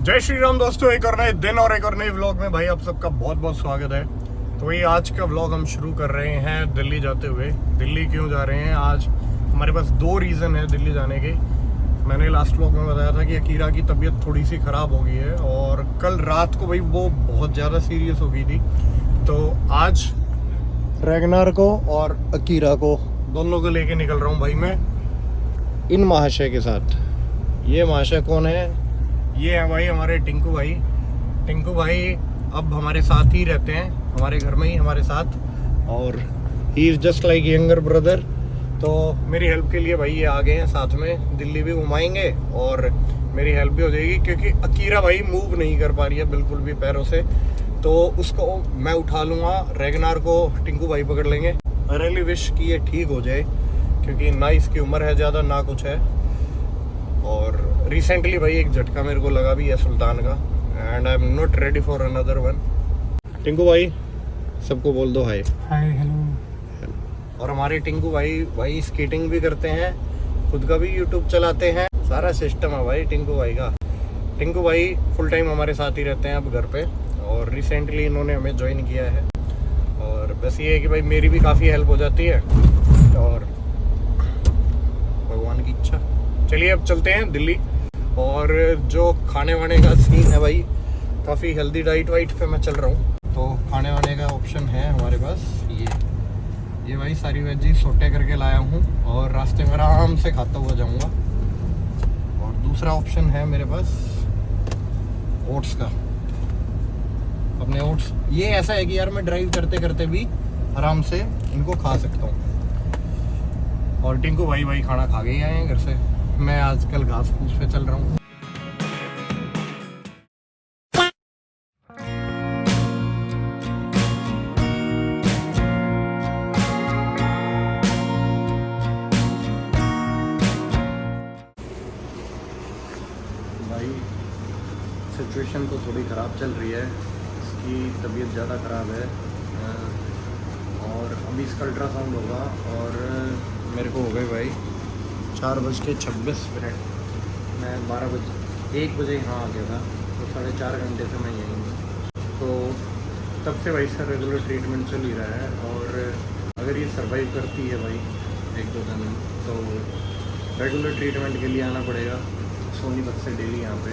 जय श्री राम दोस्तों, एक और नए दिन और एक और नए व्लॉग में भाई आप सबका बहुत बहुत स्वागत है। तो वही आज का व्लॉग हम शुरू कर रहे हैं दिल्ली जाते हुए। दिल्ली क्यों जा रहे हैं? आज हमारे पास दो रीज़न है दिल्ली जाने के। मैंने लास्ट व्लॉग में बताया था कि अकीरा की तबीयत थोड़ी सी ख़राब हो गई है और कल रात को भाई वो बहुत ज़्यादा सीरियस हो गई थी। तो आज रैगनार को और अकीरा को दोनों को लेके निकल रहा हूँ भाई मैं इन महाशय के साथ। ये महाशय कौन है? ये है भाई हमारे टिंकू भाई। टिंकू भाई अब हमारे साथ ही रहते हैं, हमारे घर में ही हमारे साथ, और he is just like younger brother. तो मेरी हेल्प के लिए भाई ये आ गए हैं साथ में। दिल्ली भी घुमाएंगे और मेरी हेल्प भी हो जाएगी क्योंकि अकीरा भाई मूव नहीं कर पा रही है बिल्कुल भी पैरों से। तो उसको मैं उठा लूँगा, रैगनार को टिंकू भाई पकड़ लेंगे। आई रियली विश कि ये ठीक हो जाए क्योंकि ना इसकी उम्र है ज़्यादा ना कुछ है। और रिसेंटली भाई एक झटका मेरे को लगा भी है सुल्तान का, and I am not ready for another one. Tinku भाई सबको बोल दो हाय। हाय, हेलो। और हमारे टिंकू भाई स्केटिंग भी करते हैं, खुद का भी यूट्यूब चलाते हैं, सारा सिस्टम है भाई टिंकू भाई का। टिंकू भाई फुल टाइम हमारे साथ ही रहते हैं अब घर पे, और रिसेंटली इन्होंने हमें ज्वाइन किया है। और बस ये है कि भाई मेरी भी काफ़ी हेल्प हो जाती है और भगवान की इच्छा। चलिए अब चलते हैं दिल्ली। और जो खाने वाने का सीन है भाई, काफ़ी हेल्दी डाइट वाइट पे मैं चल रहा हूँ। तो खाने वाने का ऑप्शन है हमारे पास ये भाई सारी वेजी सोटे करके लाया हूँ और रास्ते में आराम से खाता हुआ जाऊँगा। और दूसरा ऑप्शन है मेरे पास ओट्स का। अपने ओट्स ये ऐसा है कि यार मैं ड्राइव करते करते भी आराम से इनको खा सकता हूँ। और टिंकू भाई खाना खा के ही आए हैं घर से। मैं आजकल घास फूस पे चल रहा हूँ। भाई सिचुएशन तो थोड़ी ख़राब चल रही है, इसकी तबीयत ज़्यादा ख़राब है और अभी इसका अल्ट्रासाउंड होगा। और मेरे को हो गए भाई 4:26। मैं 1 बजे यहाँ आ गया था, तो 4.5 घंटे से मैं यहीं हूँ। तो तब से भाई इसका रेगुलर ट्रीटमेंट चल ही रहा है। और अगर ये सर्वाइव करती है भाई 1-2 दिन, तो रेगुलर ट्रीटमेंट के लिए आना पड़ेगा सोनीपत से डेली यहाँ पे।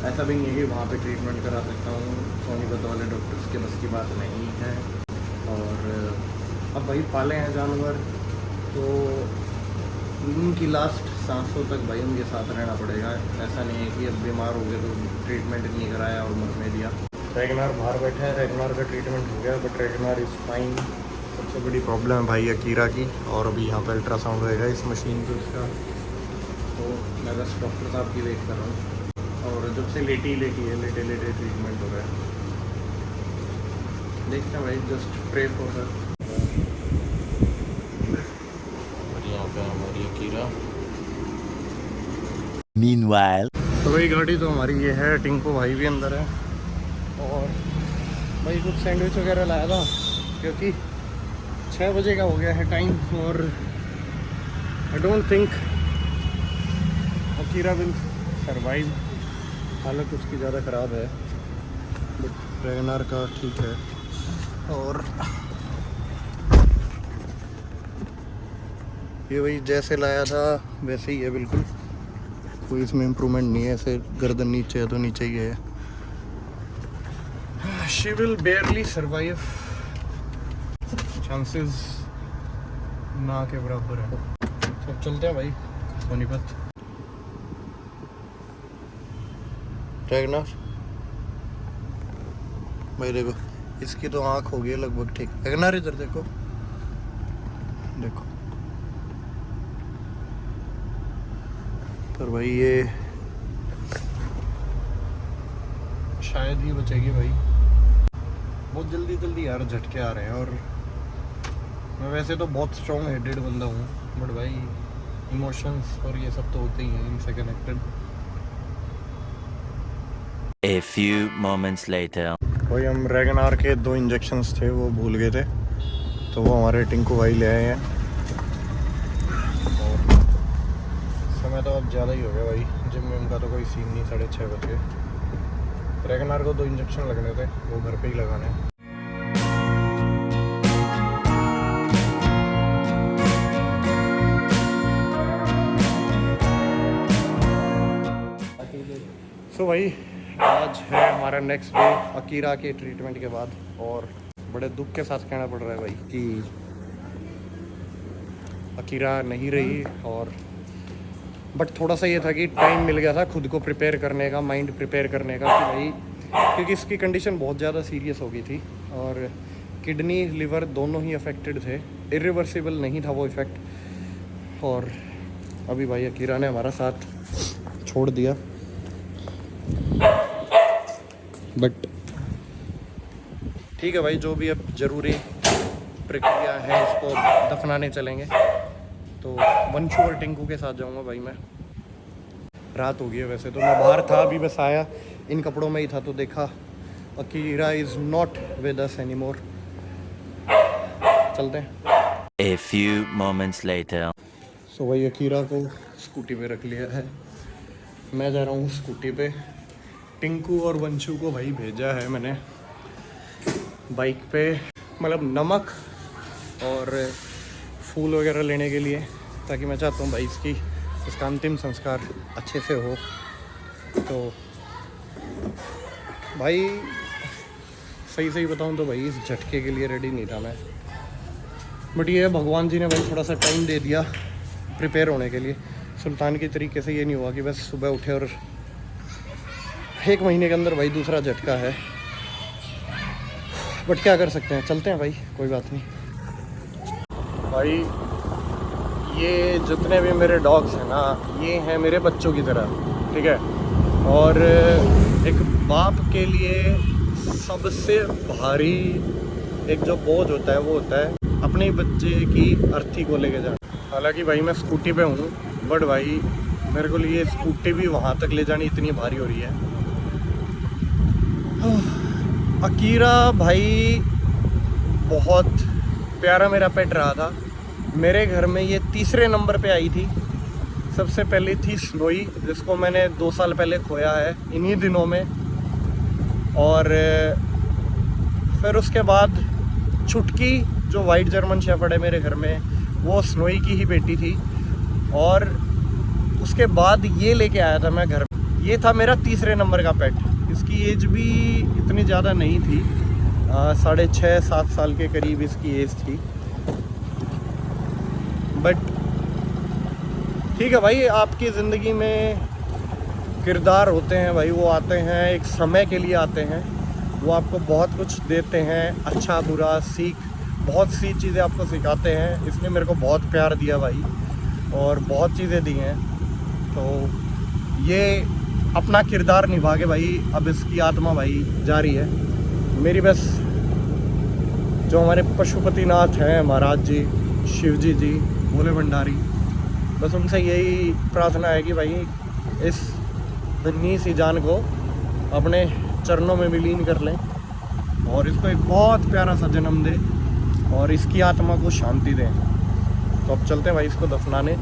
ऐसा भी नहीं है कि वहाँ पे ट्रीटमेंट करा सकता हूँ, सोनीपत वाले डॉक्टर्स के बस की बात नहीं है। और अब भाई पाले हैं जानवर, तो उनकी लास्ट सांसों तक भाई उनके साथ रहना पड़ेगा। ऐसा नहीं है कि अब बीमार हो गए तो ट्रीटमेंट नहीं कराया और मरने दिया। रैगनार बाहर बैठे हैं, रैगनार का ट्रीटमेंट हो गया, बट रैगनार इज़ फाइन। सबसे बड़ी प्रॉब्लम है भाई अकीरा की, और अभी यहाँ पर अल्ट्रासाउंड रहेगा इस मशीन पे उसका। तो मैं बस डॉक्टर साहब की वेट कर रहा हूँ, और जब से लेटी है लेटे ट्रीटमेंट हो रहा है। देखते हैं भाई, जस्ट प्रे फॉर हर। यहाँ पे हमारी अकीरा। Meanwhile, तो भाई गाड़ी तो हमारी ये है, टिंकू भाई भी अंदर है। और भाई कुछ सैंडविच वगैरह लाया था क्योंकि 6 बजे का हो गया है टाइम, और I don't think Akira will survive. हालत उसकी ज़्यादा ख़राब है, बट रैगनार का ठीक है। और ये वही जैसे लाया था वैसे ही है बिल्कुल, कोई इसमें इम्प्रूवमेंट नहीं है। ऐसे गर्दन नीचे है तो नीचे ही है। शी विल बेयरली सर्वाइव, चांसेस ना के बराबर है। तो चलते हैं भाई सोनीपत। रैगनार भाई देखो, इसकी तो आँख हो गई है लगभग ठीक। रैगनार इधर देखो, पर भाई ये शायद ही बचेगी भाई। बहुत जल्दी यार झटके आ रहे हैं। और मैं वैसे तो बहुत स्ट्रॉन्ग हेडेड बंदा हूँ, बट भाई इमोशंस और ये सब तो होते ही हैं इनसे connected. a few moments later. भाई हम रैगनार के 2 इंजेक्शंस थे वो भूल गए थे, तो वो हमारे टिंकू भाई ले आए हैं। और समय तो अब ज़्यादा ही हो गया भाई, जिम में उनका तो कोई सीन नहीं, 6:30 बजे। रेगनार को 2 इंजेक्शन लगने थे, वो घर पे ही लगाने हैं। तो भाई आज है हमारा नेक्स्ट डे अकीरा के ट्रीटमेंट के बाद, और बड़े दुख के साथ कहना पड़ रहा है भाई कि अकीरा नहीं रही। और बट थोड़ा सा ये था कि टाइम मिल गया था खुद को प्रिपेयर करने का, माइंड प्रिपेयर करने का कि भाई, क्योंकि इसकी कंडीशन बहुत ज़्यादा सीरियस हो गई थी और किडनी लिवर दोनों ही अफेक्टेड थे, इरिवर्सिबल नहीं था वो इफ़ेक्ट। और अभी भाई अकीरा ने हमारा साथ छोड़ दिया, बट ठीक है भाई, जो भी अब ज़रूरी प्रक्रिया है इसको दफनाने चलेंगे। तो वंशु और टिंकू के साथ जाऊंगा भाई मैं। रात हो गई है वैसे तो, मैं बाहर था अभी, बस आया इन कपड़ों में ही था तो देखा Akira is not with us anymore. चलते हैं। A few moments later. सो भाई अकीरा को स्कूटी पे रख लिया है, मैं जा रहा हूँ स्कूटी पे। टिंकू और वंशु को भाई भेजा है मैंने बाइक पे, मतलब नमक और फूल वगैरह लेने के लिए, ताकि मैं चाहता हूँ भाई इसका अंतिम संस्कार अच्छे से हो। तो भाई सही बताऊँ तो भाई इस झटके के लिए रेडी नहीं था मैं, बट ये भगवान जी ने भाई थोड़ा सा टाइम दे दिया प्रिपेयर होने के लिए। सुल्तान की तरीके से ये नहीं हुआ कि बस सुबह उठे और 1 महीने के अंदर भाई दूसरा झटका है, बट क्या कर सकते हैं, चलते हैं भाई, कोई बात नहीं। भाई ये जितने भी मेरे डॉग्स हैं ना, ये हैं मेरे बच्चों की तरह, ठीक है। और एक बाप के लिए सबसे भारी एक जो बोझ होता है वो होता है अपने बच्चे की अर्थी को लेके जाना। हालांकि भाई मैं स्कूटी पे हूँ, बट भाई मेरे को लिए स्कूटी भी वहाँ तक ले जानी इतनी भारी हो रही है। अकीरा भाई बहुत प्यारा मेरा पेट रहा था। मेरे घर में ये 3रे नंबर पे आई थी। सबसे पहले थी स्नोई, जिसको मैंने 2 साल पहले खोया है इन्हीं दिनों में। और फिर उसके बाद छुटकी जो वाइट जर्मन शेफर्ड है मेरे घर में, वो स्नोई की ही बेटी थी। और उसके बाद ये लेके आया था मैं घर में। ये था मेरा 3रे नंबर का पेट। इसकी एज भी इतनी ज़्यादा नहीं थी, 6.5-7 साल के करीब इसकी एज थी। बट ठीक है भाई, आपकी ज़िंदगी में किरदार होते हैं भाई, वो आते हैं एक समय के लिए आते हैं, वो आपको बहुत कुछ देते हैं, अच्छा बुरा सीख, बहुत सी चीज़ें आपको सिखाते हैं। इसने मेरे को बहुत प्यार दिया भाई और बहुत चीज़ें दी हैं। तो ये अपना किरदार निभा के भाई अब इसकी आत्मा भाई जा रही है। मेरी बस जो हमारे पशुपतिनाथ हैं महाराज जी, शिवजी जी, भोले भंडारी, बस उनसे यही प्रार्थना है कि भाई इस धन्य सी जान को अपने चरणों में विलीन कर लें और इसको एक बहुत प्यारा सा जन्म दे और इसकी आत्मा को शांति दें। तो अब चलते हैं भाई इसको दफनाने।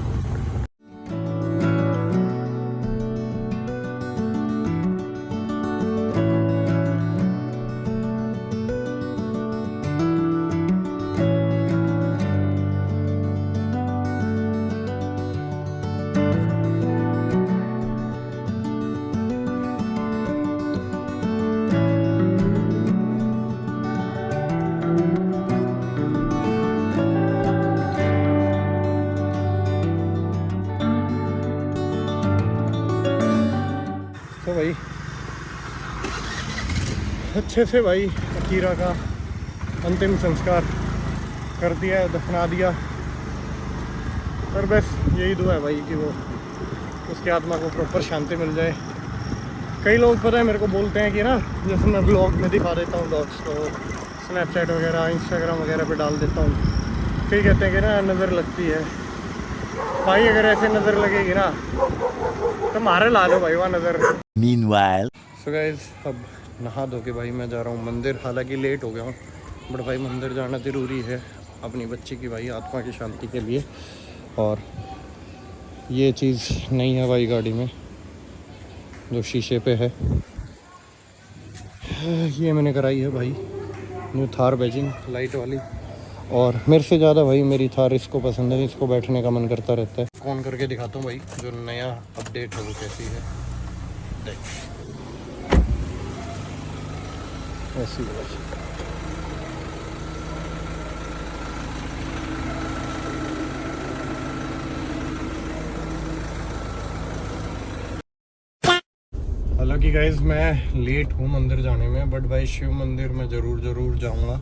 तो भाई अच्छे से भाई अकीरा का अंतिम संस्कार कर दिया है, दफना दिया। पर बस यही दुआ है भाई कि वो उसकी आत्मा को प्रॉपर शांति मिल जाए। कई लोग पता है मेरे को बोलते हैं कि ना, जैसे मैं ब्लॉग में दिखा देता हूँ डॉग्स को, स्नैपचैट वगैरह इंस्टाग्राम वगैरह पे डाल देता हूँ, फिर कहते हैं कि ना नज़र लगती है। भाई अगर ऐसे नज़र लगेगी ना तो मारे ला लो भाई वहाँ नज़र। Meanwhile. सो गाइस अब नहा धो के भाई मैं जा रहा हूँ मंदिर। हालांकि लेट हो गया हूँ, बट भाई मंदिर जाना ज़रूरी है अपनी बच्ची की भाई आत्मा की शांति के लिए। और ये चीज़ नहीं है भाई गाड़ी में जो शीशे पे है, ये मैंने कराई है भाई न्यू थार बैजिंग लाइट वाली, और मेरे से ज़्यादा भाई मेरी थार इसको पसंद है, इसको बैठने का मन करता रहता है। फ़ोन करके दिखाता हूँ भाई जो नया अपडेट है वो कैसी है। देख ऐसी है। हालांकि गाइज मैं लेट हूँ मंदिर जाने में, बट भाई शिव मंदिर में ज़रूर जाऊँगा।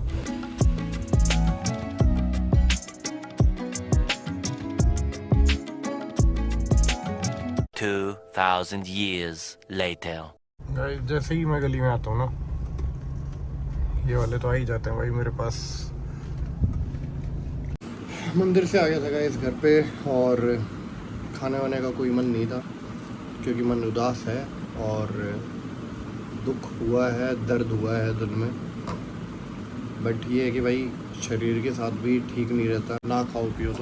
2,000 years later. गाइस जैसे ही मैं गली में आता हूँ ना, ये वाले तो आ ही जाते हैं भाई मेरे पास। मंदिर से आ गया था गाइस घर पे, और खाने वाने का कोई मन नहीं था क्योंकि मन उदास है और दुख हुआ है, दर्द हुआ है दिल में। बट ये है कि भाई शरीर के साथ भी ठीक नहीं रहता ना खाओ पियो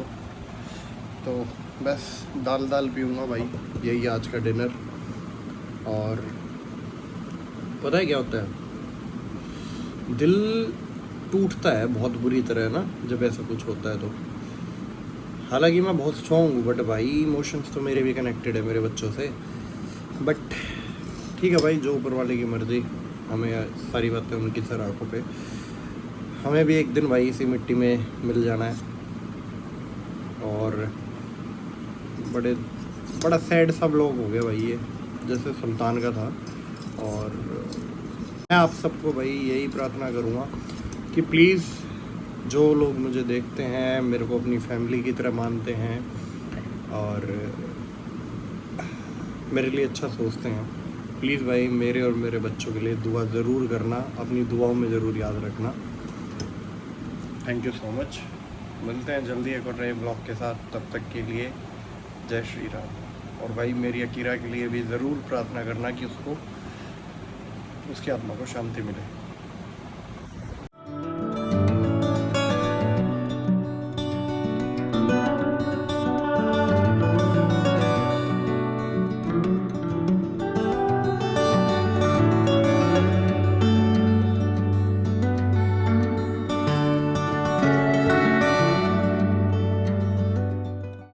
तो बस दाल पीऊँगा भाई, यही आज का डिनर। और पता है क्या होता है, दिल टूटता है बहुत बुरी तरह ना जब ऐसा कुछ होता है तो। हालांकि मैं बहुत स्ट्रॉन्ग हूँ, बट भाई इमोशंस तो मेरे भी कनेक्टेड है मेरे बच्चों से। बट ठीक है भाई, जो ऊपर वाले की मर्ज़ी, हमें सारी बातें उनकी सर आँखों पे। हमें भी एक दिन भाई इसी मिट्टी में मिल जाना है। और बड़ा सैड सा ब्लॉग हो गया भाई ये, जैसे सुल्तान का था। और मैं आप सबको भाई यही प्रार्थना करूँगा कि प्लीज़ जो लोग मुझे देखते हैं, मेरे को अपनी फैमिली की तरह मानते हैं और मेरे लिए अच्छा सोचते हैं, प्लीज़ भाई मेरे और मेरे बच्चों के लिए दुआ ज़रूर करना, अपनी दुआओं में ज़रूर याद रखना। Thank you so much. मिलते हैं जल्दी एक और नए ब्लॉग के साथ, तब तक के लिए जय श्री राम। और भाई मेरी अकीरा के लिए भी ज़रूर प्रार्थना करना कि उसकी आत्मा को शांति मिले।